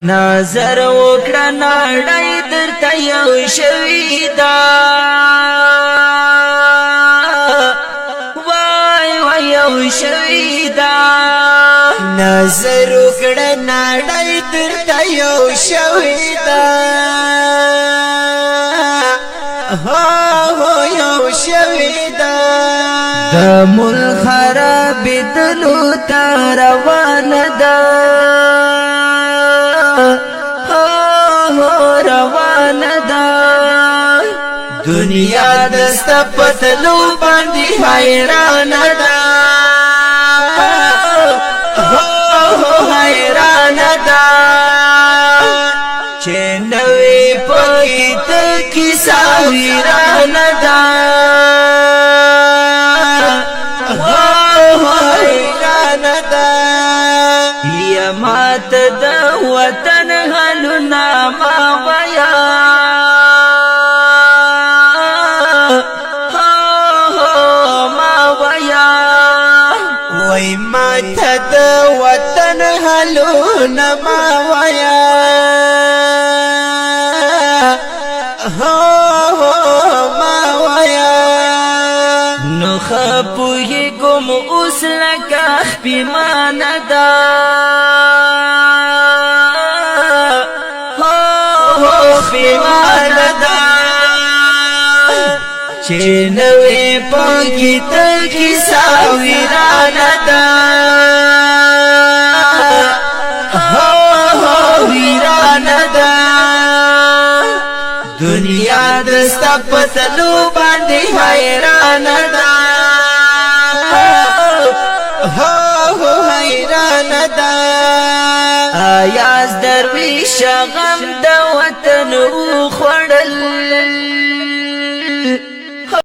نظر وکړه نړۍ درته یو شوې ده وای وای یو شوې ده نظر وکړه نړۍ درته یو شوې ده هو یو شوې ده د ملک خرابېدلو ته روانه ده روانه ده دنیا دستا پتلو باندې حیرانه ده حیرانه ده چې نوې پکې ته کیسه ویرانه ده حیرانه ده یا مات د وطن حالونه ما ویا وای ماته د وطن حالونه ما ویا ما ویا نو خپوهېږم اوس لکه خپېمانه ده خپېمانه ده چې نوې پکې ته کیسه ویرانه ده ویرانه ده دنیا دستا پتلو باندې حیرانه ده حیرانه ده آیاز درویش غم د وطن